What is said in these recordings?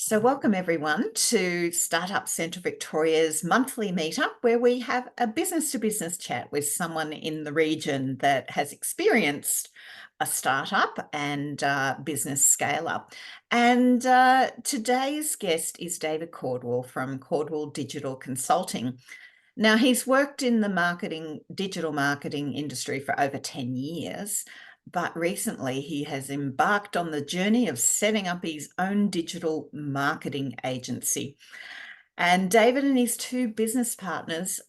So welcome everyone to Startup Centre Victoria's monthly meetup, where we have a business-to-business chat with someone in the region that has experienced a startup and business scale-up. And today's guest is David Cordwell from Cordwell Digital Consulting. Now, he's worked in the digital marketing industry for over 10 years, but recently he has embarked on the journey of setting up his own digital marketing agency. And David and his two business partners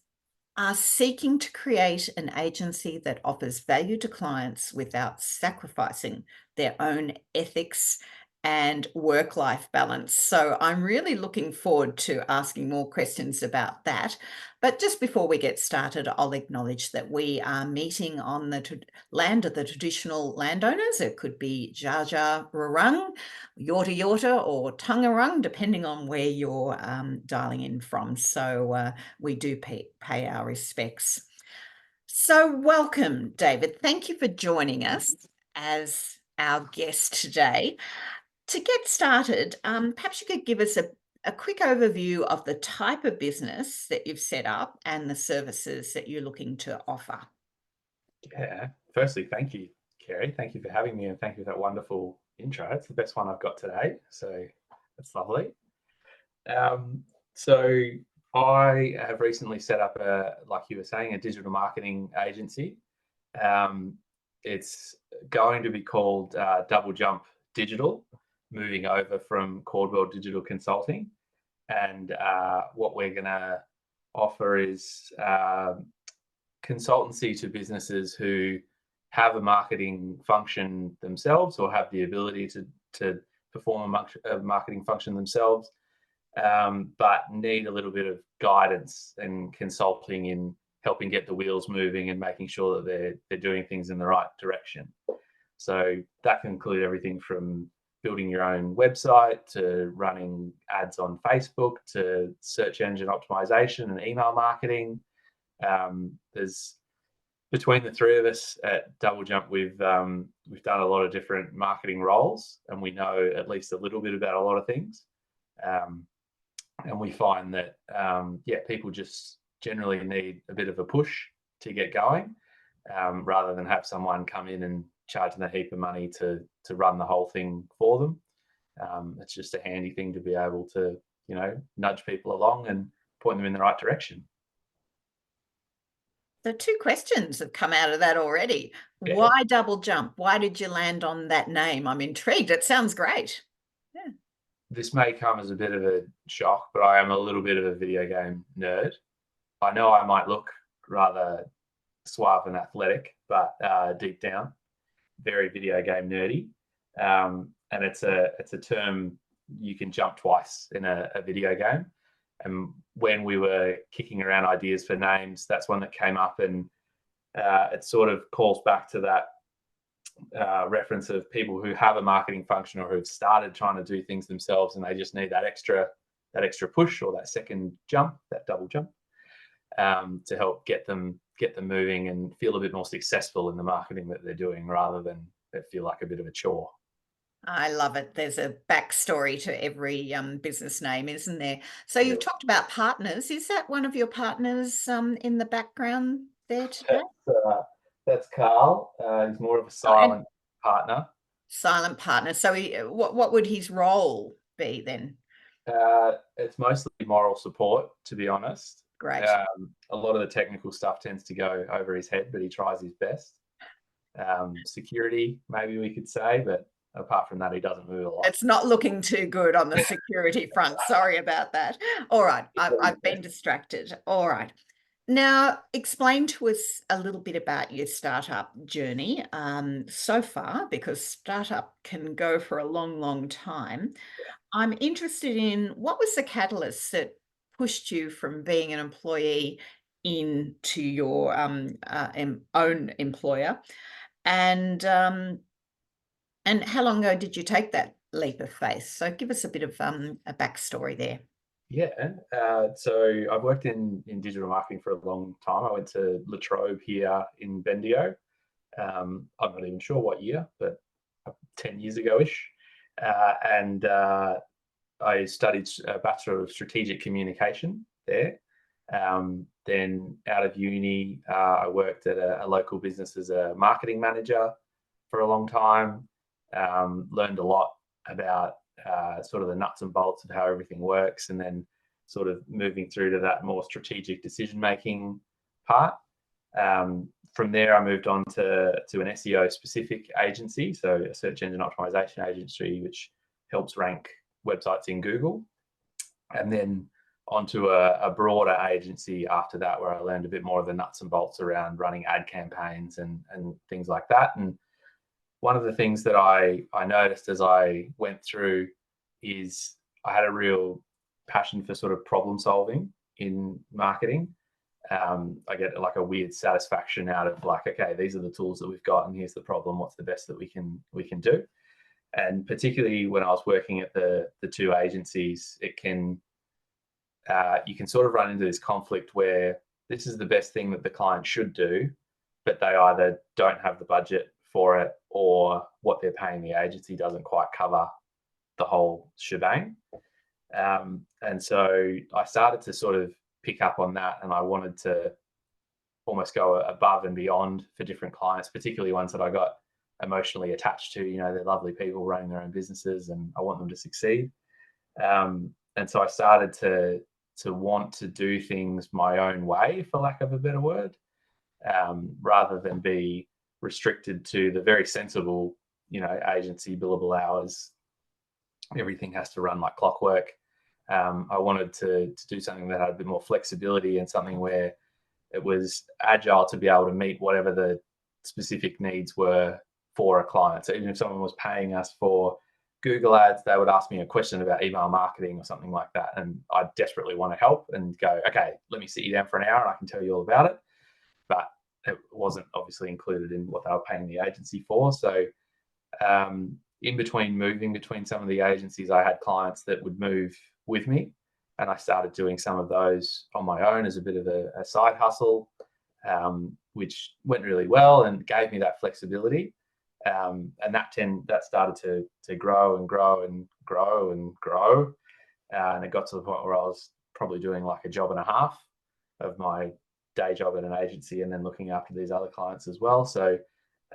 are seeking to create an agency that offers value to clients without sacrificing their own ethics and work-life balance. So I'm really looking forward to asking more questions about that. But just before we get started, I'll acknowledge that we are meeting on the land of the traditional landowners. It could be Dja Dja Wurrung, Yorta Yorta, or Tungarung, depending on where you're dialing in from. So we do pay our respects. So welcome, David. Thank you for joining us as our guest today. To get started, perhaps you could give us a quick overview of the type of business that you've set up and the services that you're looking to offer. Yeah, firstly, thank you, Kerry. Thank you for having me, and thank you for that wonderful intro. It's the best one I've got today, so that's lovely. So I have recently set up like you were saying, a digital marketing agency. It's going to be called Double Jump Digital, moving over from Cordwell Digital Consulting. And what we're going to offer is consultancy to businesses who have a marketing function themselves or have the ability to perform a marketing function themselves, but need a little bit of guidance and consulting in helping get the wheels moving and making sure that they're doing things in the right direction. So that can include everything from building your own website to running ads on Facebook to search engine optimization and email marketing. There's between the three of us at Double Jump, we've done a lot of different marketing roles, and we know at least a little bit about a lot of things. And we find that people just generally need a bit of a push to get going, rather than have someone come in and charge them a heap of money to run the whole thing for them. It's just a handy thing to be able to, nudge people along and point them in the right direction. So two questions have come out of that already. Yeah. Why Double Jump? Why did you land on that name? I'm intrigued. It sounds great. Yeah. This may come as a bit of a shock, but I am a little bit of a video game nerd. I know I might look rather suave and athletic, but deep down, very video game nerdy. And it's a term you can jump twice in a video game. And when we were kicking around ideas for names, that's one that came up, and it sort of calls back to that reference of people who have a marketing function or who've started trying to do things themselves, and they just need that extra push or that second jump, that double jump, to help get them moving and feel a bit more successful in the marketing that they're doing, rather than it feel like a bit of a chore. I love it. There's a backstory to every business name, isn't there? So you've talked about partners. Is that one of your partners in the background there today? That's Carl. He's more of a silent partner. Silent partner. So what would his role be then? It's mostly moral support, to be honest. Great. A lot of the technical stuff tends to go over his head, but he tries his best. Security, maybe we could say, but apart from that, he doesn't move a lot. It's not looking too good on the security front. Sorry about that. All right. I've been distracted. All right. Now, explain to us a little bit about your startup journey so far, because startup can go for a long, long time. I'm interested in what was the catalyst that pushed you from being an employee into your own employer, and how long ago did you take that leap of faith? So give us a bit of a backstory there. Yeah. So I've worked in digital marketing for a long time. I went to La Trobe here in Bendigo. I'm not even sure what year, but 10 years ago-ish. And I studied a Bachelor of Strategic Communication there. Then out of uni, I worked at a local business as a marketing manager for a long time. Learned a lot about sort of the nuts and bolts of how everything works, and then sort of moving through to that more strategic decision-making part. From there, I moved on to an SEO specific agency, so a search engine optimization agency, which helps rank websites in Google. And then onto a broader agency after that, where I learned a bit more of the nuts and bolts around running ad campaigns and things like that. And one of the things that I noticed as I went through is I had a real passion for sort of problem solving in marketing. I get like a weird satisfaction out of like, okay, these are the tools that we've got, and here's the problem. What's the best that we can do? And particularly when I was working at the two agencies, it can you can sort of run into this conflict where this is the best thing that the client should do, but they either don't have the budget for it, or what they're paying the agency doesn't quite cover the whole shebang. And so I started to sort of pick up on that, and I wanted to almost go above and beyond for different clients, particularly ones that I got emotionally attached to. You know, they're lovely people running their own businesses, and I want them to succeed. And so I started to want to do things my own way, for lack of a better word, rather than be restricted to the very sensible, you know, agency billable hours. Everything has to run like clockwork. I wanted to do something that had a bit more flexibility, and something where it was agile to be able to meet whatever the specific needs were for a client. So even if someone was paying us for Google ads, they would ask me a question about email marketing or something like that, and I desperately want to help and go, okay, let me sit you down for an hour and I can tell you all about it. But it wasn't obviously included in what they were paying the agency for. So in between moving between some of the agencies, I had clients that would move with me, and I started doing some of those on my own as a bit of a side hustle, which went really well and gave me that flexibility. And that started to grow and grow and grow and grow, and it got to the point where I was probably doing like a job and a half of my day job at an agency, and then looking after these other clients as well. So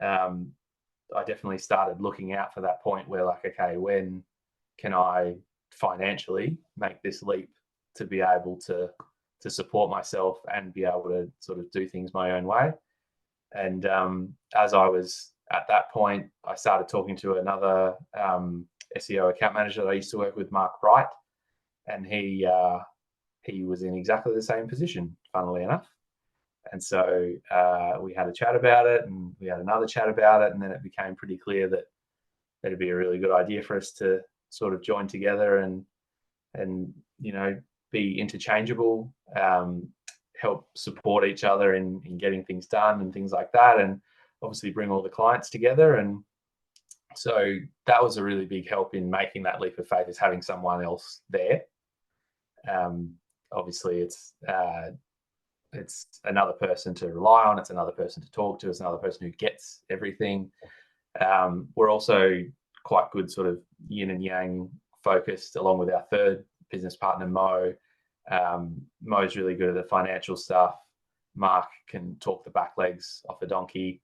I definitely started looking out for that point where, like, okay, when can I financially make this leap to be able to support myself and be able to sort of do things my own way. And as I was at that point, I started talking to another SEO account manager that I used to work with, Mark Wright, and he was in exactly the same position, funnily enough. And so we had a chat about it, and we had another chat about it, and then it became pretty clear that it'd be a really good idea for us to sort of join together and you know, be interchangeable, help support each other in getting things done and things like that, and obviously bring all the clients together. And so that was a really big help in making that leap of faith, is having someone else there. Obviously it's another person to rely on, it's another person to talk to, it's another person who gets everything. We're also quite good sort of yin and yang focused, along with our third business partner, Mo. Mo's really good at the financial stuff. Mark can talk the back legs off a donkey,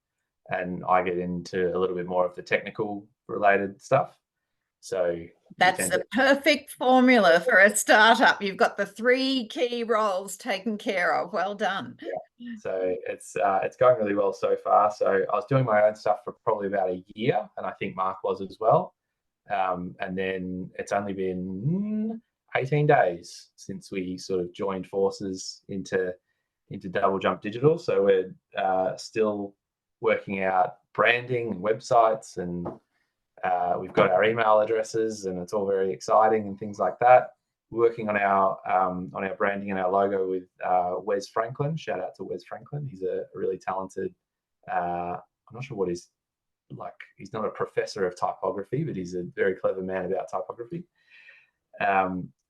and I get into a little bit more of the technical related stuff. So that's the perfect formula for a startup. You've got the three key roles taken care of. Well done. Yeah. So it's going really well so far. So I was doing my own stuff for probably about a year, and I think Mark was as well. And then it's only been 18 days since we sort of joined forces into Double Jump Digital. So we're still working out branding and websites, and we've got our email addresses, and it's all very exciting and things like that. We're working on our branding and our logo with Wes Franklin. Shout out to Wes Franklin. He's a really talented, I'm not sure what he's like. He's not a professor of typography, but he's a very clever man about typography.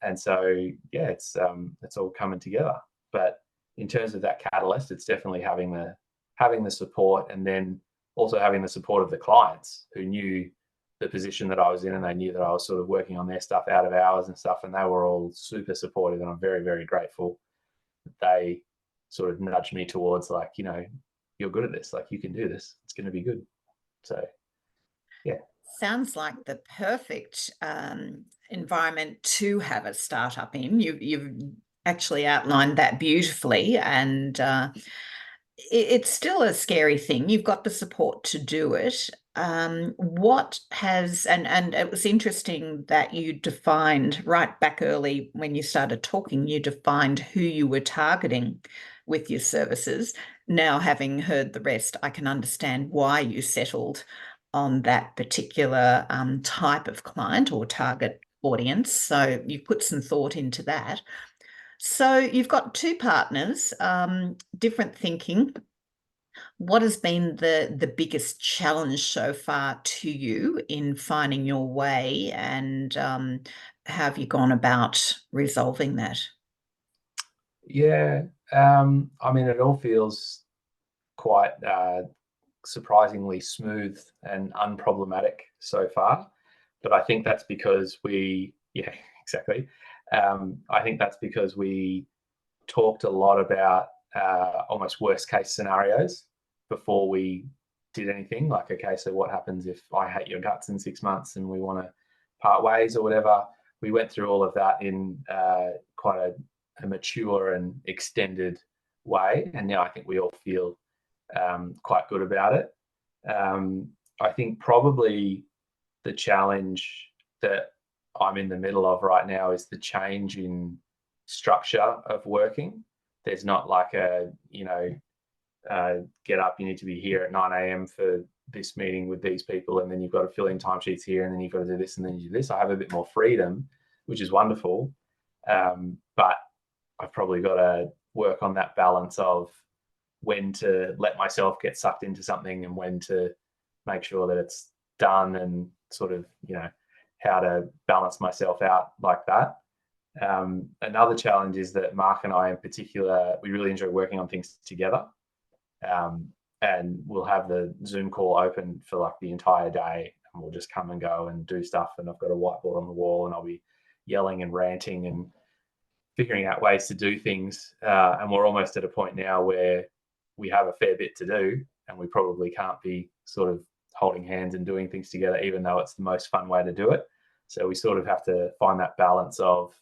And so yeah, it's all coming together. But in terms of that catalyst, it's definitely having the support, and then also having the support of the clients who knew the position that I was in, and they knew that I was sort of working on their stuff out of hours and stuff, and they were all super supportive, and I'm very, very grateful that they sort of nudged me towards, like, you know, you're good at this, like you can do this, it's going to be good. So yeah. Sounds like the perfect environment to have a startup in. You've actually outlined that beautifully, and it's still a scary thing. You've got the support to do it. What has, and it was interesting that you defined right back early when you started talking, you defined who you were targeting with your services. Now, having heard the rest, I can understand why you settled on that particular type of client or target audience. So you put some thought into that. So you've got two partners, different thinking. What has been the biggest challenge so far to you in finding your way, and how have you gone about resolving that? Yeah, I mean, it all feels quite surprisingly smooth and unproblematic so far. But I think that's because yeah, exactly. I think that's because we talked a lot about almost worst case scenarios before we did anything. Like, okay, so what happens if I hate your guts in 6 months and we want to part ways or whatever? We went through all of that in quite a mature and extended way, and now I think we all feel quite good about it. I think probably the challenge that I'm in the middle of right now is the change in structure of working. There's not like a, you know, get up, you need to be here at 9 a.m. for this meeting with these people, and then you've got to fill in timesheets here, and then you've got to do this, and then you do this. I have a bit more freedom, which is wonderful. But I've probably got to work on that balance of when to let myself get sucked into something and when to make sure that it's done, and sort of, you know, how to balance myself out like that. Another challenge is that Mark and I in particular, we really enjoy working on things together. And we'll have the Zoom call open for like the entire day, and we'll just come and go and do stuff. And I've got a whiteboard on the wall, and I'll be yelling and ranting and figuring out ways to do things. And we're almost at a point now where we have a fair bit to do, and we probably can't be sort of holding hands and doing things together, even though it's the most fun way to do it. So we sort of have to find that balance of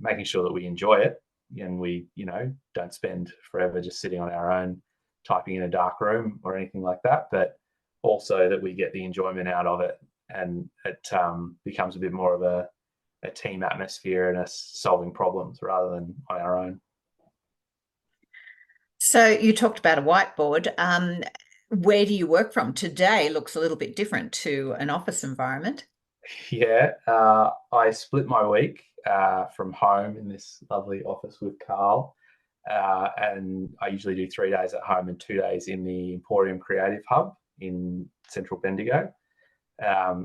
making sure that we enjoy it, and we, you know, don't spend forever just sitting on our own typing in a dark room or anything like that, but also that we get the enjoyment out of it, and it becomes a bit more of a team atmosphere and us solving problems rather than on our own. So you talked about a whiteboard. Where do you work from? Today looks a little bit different to an office environment. Yeah, I split my week from home in this lovely office with Carl, and I usually do 3 days at home and 2 days in the Emporium Creative Hub in central Bendigo,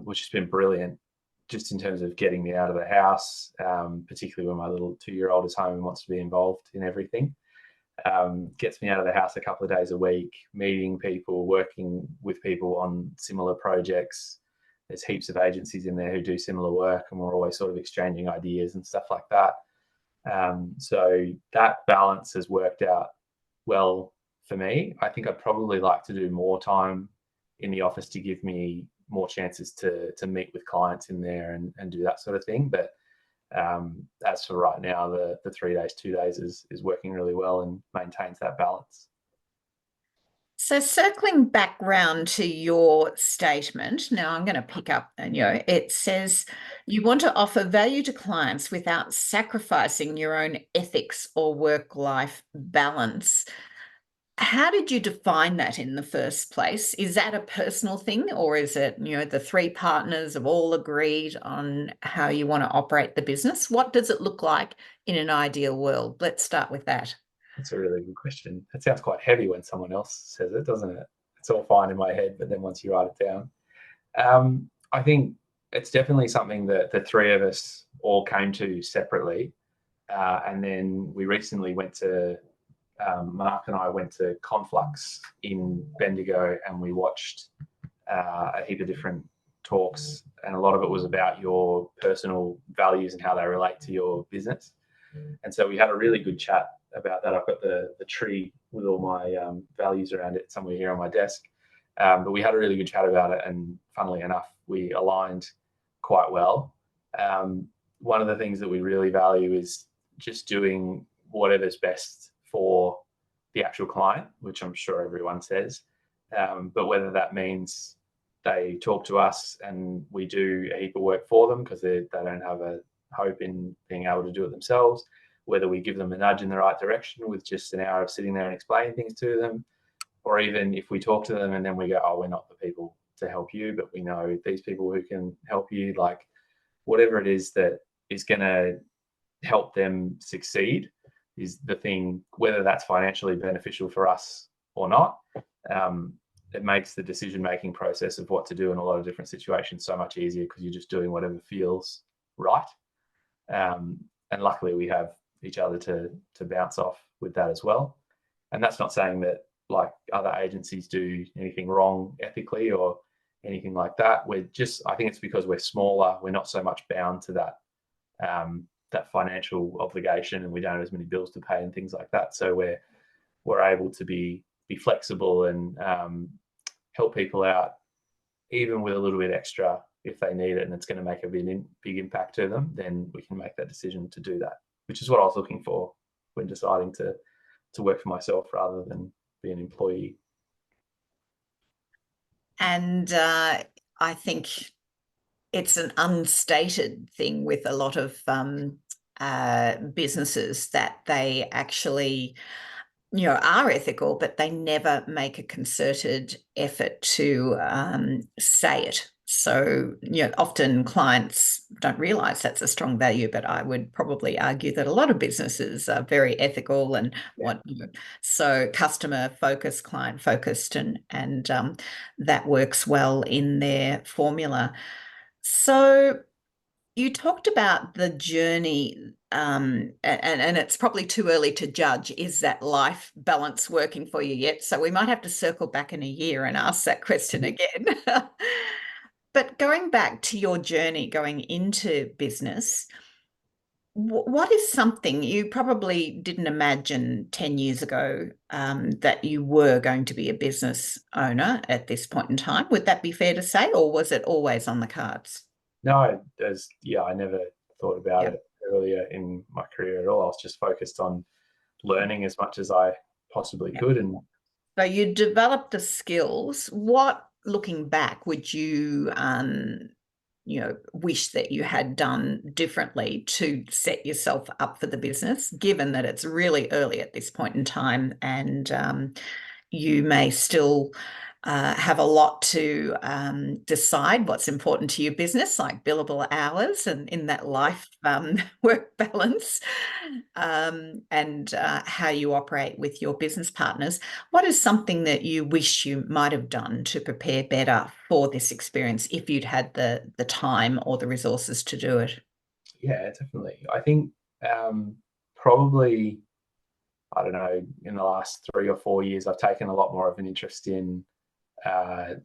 which has been brilliant just in terms of getting me out of the house, particularly when my little 2-year-old is home and wants to be involved in everything. Gets me out of the house a couple of days a week, meeting people, working with people on similar projects. There's heaps of agencies in there who do similar work, and we're always sort of exchanging ideas and stuff like that. So that balance has worked out well for me. I think I'd probably like to do more time in the office to give me more chances to meet with clients in there and do that sort of thing. But as for right now, the 3 days, 2 days is working really well and maintains that balance. So circling back round to your statement, now I'm going to pick up, and it says you want to offer value to clients without sacrificing your own ethics or work-life balance. How did you define that in the first place? Is that a personal thing, or is it, the three partners have all agreed on how you want to operate the business? What does it look like in an ideal world? Let's start with that. That's a really good question. It sounds quite heavy when someone else says it, doesn't it? It's all fine in my head, but then once you write it down, I think it's definitely something that the three of us all came to separately. And then we recently went to, Mark and I went to Conflux in Bendigo, and we watched a heap of different talks, and a lot of it was about your personal values and how they relate to your business. And so we had a really good chat about that. I've got the tree with all my values around it somewhere here on my desk. But we had a really good chat about it, and funnily enough, we aligned quite well. One of the things that we really value is just doing whatever's best for the actual client, which I'm sure everyone says. But whether that means they talk to us and we do a heap of work for them because they don't have a hope in being able to do it themselves, whether we give them a nudge in the right direction with just an hour of sitting there and explaining things to them, or even if we talk to them and then we go, oh, we're not the people to help you, but we know these people who can help you, like whatever it is that is going to help them succeed is the thing, whether that's financially beneficial for us or not. It makes the decision-making process of what to do in a lot of different situations so much easier because you're just doing whatever feels right. And luckily we have each other to bounce off with that as well. And that's not saying that like other agencies do anything wrong ethically or anything like that. We're just, I think it's because we're smaller, we're not so much bound to that that financial obligation, and we don't have as many bills to pay and things like that. So we're able to be flexible and help people out even with a little bit extra if they need it and it's going to make a big impact to them. Then we can make that decision to do that, which is what I was looking for when deciding to work for myself rather than be an employee. And I think it's an unstated thing with a lot of businesses that they actually, are ethical, but they never make a concerted effort to say it. So, often clients don't realize that's a strong value, but I would probably argue that a lot of businesses are very ethical and so customer focused, client focused, and that works well in their formula. So you talked about the journey, and it's probably too early to judge, is that life balance working for you yet? So we might have to circle back in a year and ask that question again. But going back to your journey going into business, what is something you probably didn't imagine 10 years ago that you were going to be a business owner at this point in time? Would that be fair to say, or was it always on the cards? No, I never thought about it earlier in my career at all. I was just focused on learning as much as I possibly could. And so you developed the skills. What, looking back, would you wish that you had done differently to set yourself up for the business, given that it's really early at this point in time and you may still have a lot to decide what's important to your business, like billable hours and in that life work balance, and how you operate with your business partners. What is something that you wish you might have done to prepare better for this experience if you'd had the time or the resources to do it? Yeah, definitely. I think probably, I don't know, in the last 3 or 4 years, I've taken a lot more of an interest in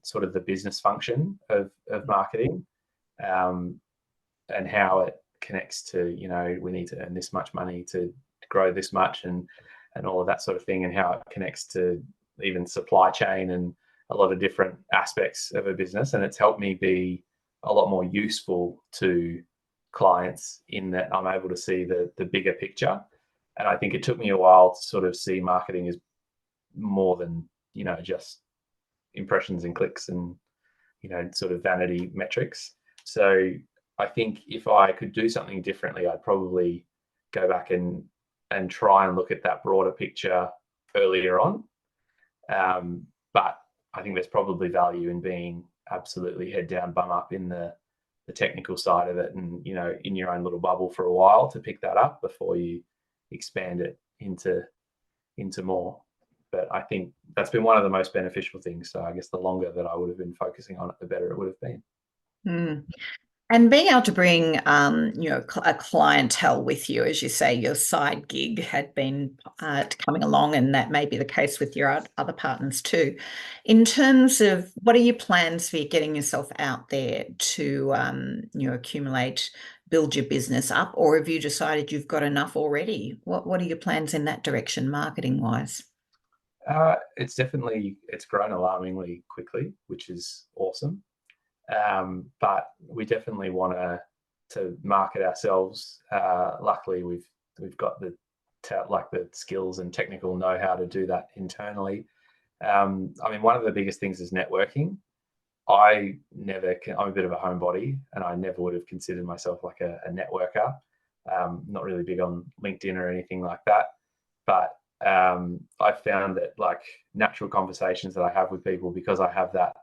sort of the business function of marketing, and how it connects to, we need to earn this much money to grow this much and all of that sort of thing, and how it connects to even supply chain and a lot of different aspects of a business. And it's helped me be a lot more useful to clients in that I'm able to see the bigger picture. And I think it took me a while to sort of see marketing as more than, just impressions and clicks and, sort of vanity metrics. So I think if I could do something differently, I'd probably go back and try and look at that broader picture earlier on. But I think there's probably value in being absolutely head down, bum up in the technical side of it, and in your own little bubble for a while to pick that up before you expand it into more. But I think that's been one of the most beneficial things. So I guess the longer that I would have been focusing on it, the better it would have been. And being able to bring, a clientele with you, as you say, your side gig had been coming along, and that may be the case with your other partners too. In terms of what are your plans for getting yourself out there to, accumulate, build your business up, or have you decided you've got enough already? What are your plans in that direction, marketing wise? It's grown alarmingly quickly, which is awesome. But we definitely want to market ourselves. Luckily, we've got the skills and technical know-how to do that internally. I mean, one of the biggest things is networking. I'm a bit of a homebody, and I never would have considered myself like a networker. Not really big on LinkedIn or anything like that. But I found that like natural conversations that I have with people, because I have that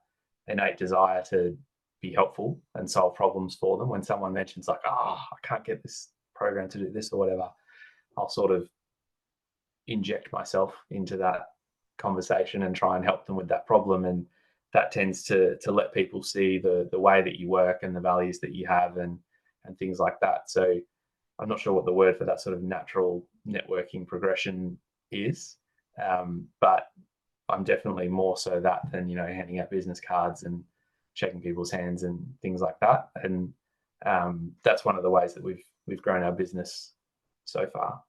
innate desire to be helpful and solve problems for them. When someone mentions like, oh, I can't get this program to do this or whatever, I'll sort of inject myself into that conversation and try and help them with that problem. And that tends to let people see the way that you work and the values that you have and things like that. So I'm not sure what the word for that sort of natural networking progression is, but I'm definitely more so that than handing out business cards and shaking people's hands and things like that. And that's one of the ways that we've grown our business so far.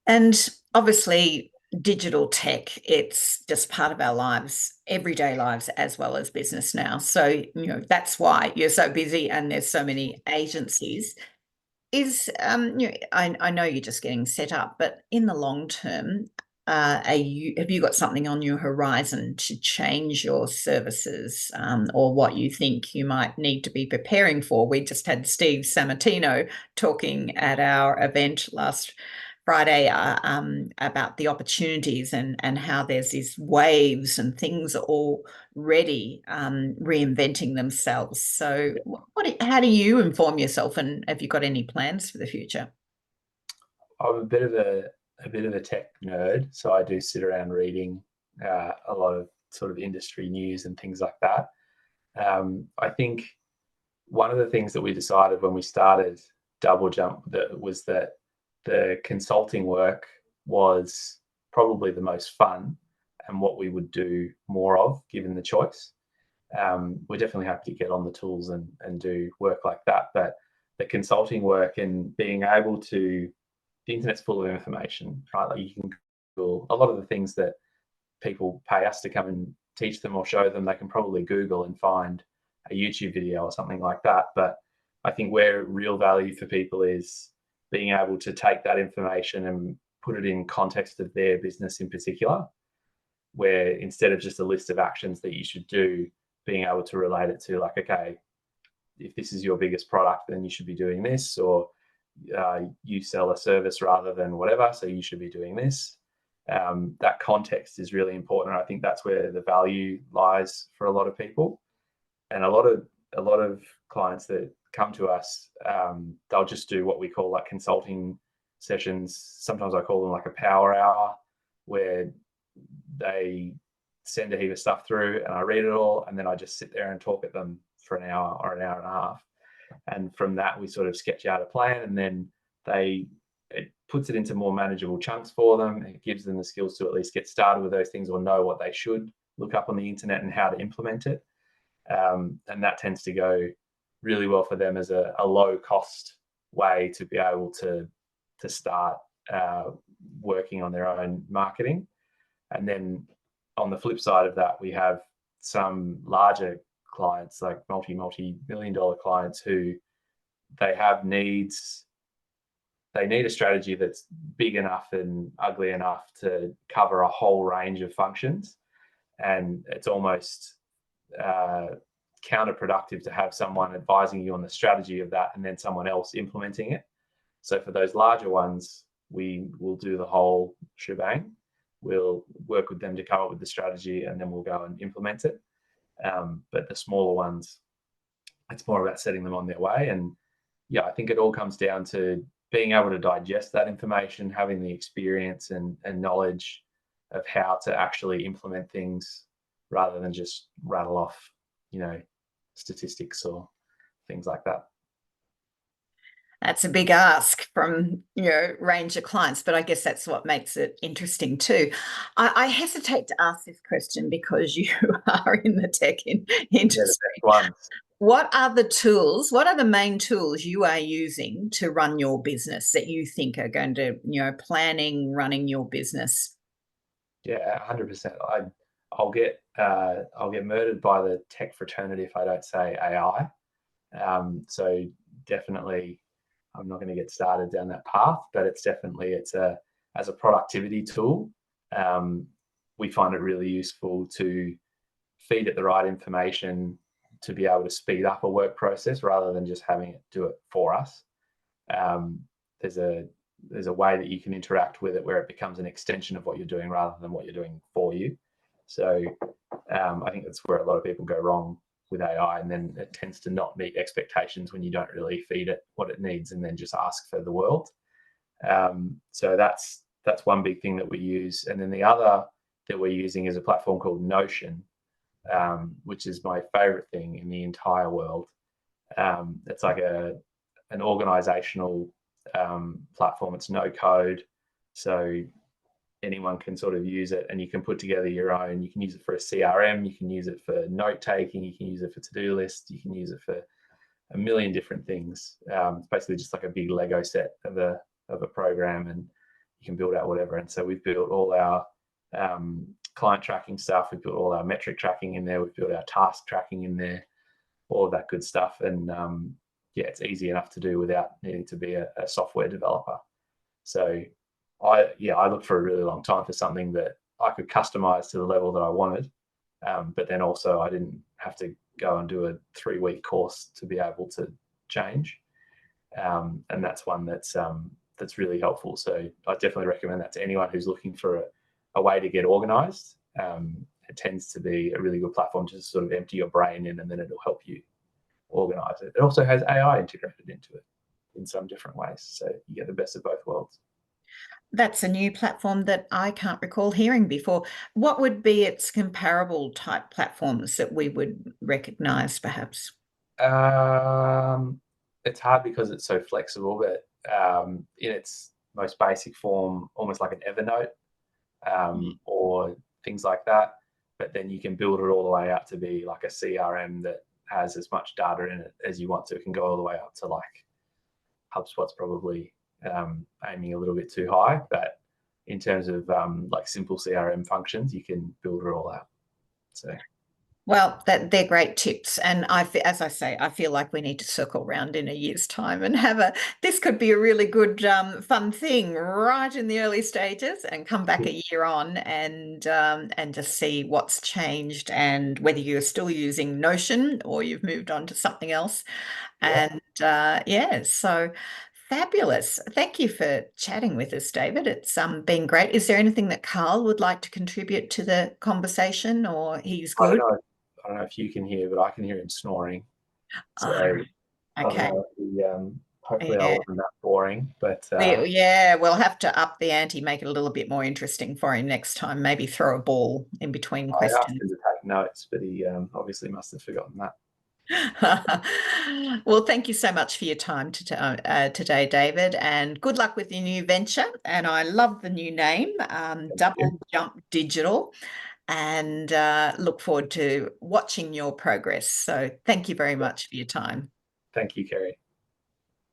And obviously, digital tech, it's just part of our lives, everyday lives, as well as business now. So, that's why you're so busy and there's so many agencies. I know you're just getting set up, but in the long term, have you got something on your horizon to change your services, or what you think you might need to be preparing for? We just had Steve Sammartino talking at our event last Friday, about the opportunities and how there's these waves and things are already reinventing themselves. So, how do you inform yourself, and have you got any plans for the future? I'm a bit of a tech nerd, so I do sit around reading a lot of sort of industry news and things like that. I think one of the things that we decided when we started Double Jump was that the consulting work was probably the most fun and what we would do more of given the choice. We're definitely happy to get on the tools and do work like that, but the consulting work and being able to, the internet's full of information, right? Like you can Google a lot of the things that people pay us to come and teach them or show them, they can probably Google and find a YouTube video or something like that. But I think where real value for people is being able to take that information and put it in context of their business in particular, where instead of just a list of actions that you should do, being able to relate it to like, okay, if this is your biggest product, then you should be doing this, or you sell a service rather than whatever, so you should be doing this. That context is really important. I think that's where the value lies for a lot of people, and a lot of clients that come to us, they'll just do what we call like consulting sessions. Sometimes I call them like a power hour, where they send a heap of stuff through and I read it all, and then I just sit there and talk at them for an hour or an hour and a half. And from that, we sort of sketch out a plan, and then it puts it into more manageable chunks for them. It gives them the skills to at least get started with those things or know what they should look up on the internet and how to implement it. And that tends to go really well for them as a low cost way to be able to start working on their own marketing. And then on the flip side of that, we have some larger clients, like multi-million dollar clients, who they have needs. They need a strategy that's big enough and ugly enough to cover a whole range of functions. And it's almost counterproductive to have someone advising you on the strategy of that and then someone else implementing it. So for those larger ones, we will do the whole shebang. We'll work with them to come up with the strategy, and then we'll go and implement it. But the smaller ones, it's more about setting them on their way. And yeah, I think it all comes down to being able to digest that information, having the experience and knowledge of how to actually implement things rather than just rattle off, statistics or things like that. That's a big ask from range of clients, but I guess that's what makes it interesting too. I hesitate to ask this question because you are in the tech Yeah, the industry. best ones. What are the tools? What are the main tools you are using to run your business that you think are going to, planning, running your business? Yeah, 100%. I'll get murdered by the tech fraternity if I don't say AI. So definitely, I'm not going to get started down that path, but it's as a productivity tool. We find it really useful to feed it the right information to be able to speed up a work process rather than just having it do it for us. Um, there's a way that you can interact with it where it becomes an extension of what you're doing rather than what you're doing for you. So I think that's where a lot of people go wrong with AI, and then it tends to not meet expectations when you don't really feed it what it needs and then just ask for the world. So that's one big thing that we use. And then the other that we're using is a platform called Notion, which is my favorite thing in the entire world. It's like an organizational platform. It's no code, so anyone can sort of use it, and you can put together your own. You can use it for a CRM, you can use it for note taking, you can use it for to-do lists, you can use it for a million different things. It's basically just like a big Lego set of a program, and you can build out whatever. And so we've built all our client tracking stuff, we've built all our metric tracking in there, we've built our task tracking in there, all of that good stuff. And yeah, it's easy enough to do without needing to be a software developer. So I looked for a really long time for something that I could customize to the level that I wanted, but then also I didn't have to go and do a 3-week course to be able to change. And that's one that's really helpful. So I definitely recommend that to anyone who's looking for a way to get organized. It tends to be a really good platform to sort of empty your brain in, and then it'll help you organize it. It also has AI integrated into it in some different ways, so you get the best of both worlds. That's a new platform that I can't recall hearing before. What would be its comparable type platforms that we would recognize, perhaps? It's hard because it's so flexible, but in its most basic form, almost like an Evernote or things like that. But then you can build it all the way up to be like a CRM that has as much data in it as you want to. It can go all the way up to like HubSpot's probably aiming a little bit too high, but in terms of like simple CRM functions, you can build it all out. So. Well, they're great tips. And as I say, I feel like we need to circle around in a year's time and this could be a really good, fun thing right in the early stages, and come back a year on and just see what's changed and whether you're still using Notion or you've moved on to something else. Yeah. And yeah, so fabulous. Thank you for chatting with us, David. It's been great. Is there anything that Carl would like to contribute to the conversation, or he's I don't good? know. I don't know if you can hear, but I can hear him snoring. So Oh, I don't okay. know if he, hopefully I Yeah. wasn't that boring, but Yeah, we'll have to up the ante, make it a little bit more interesting for him next time. Maybe throw a ball in between I asked questions. him to take notes, but he obviously must have forgotten that. Well, thank you so much for your time today, David, and good luck with your new venture. And I love the new name, Thank you. Double Jump Digital, and look forward to watching your progress. So thank you very much for your time. Thank you, Kerry.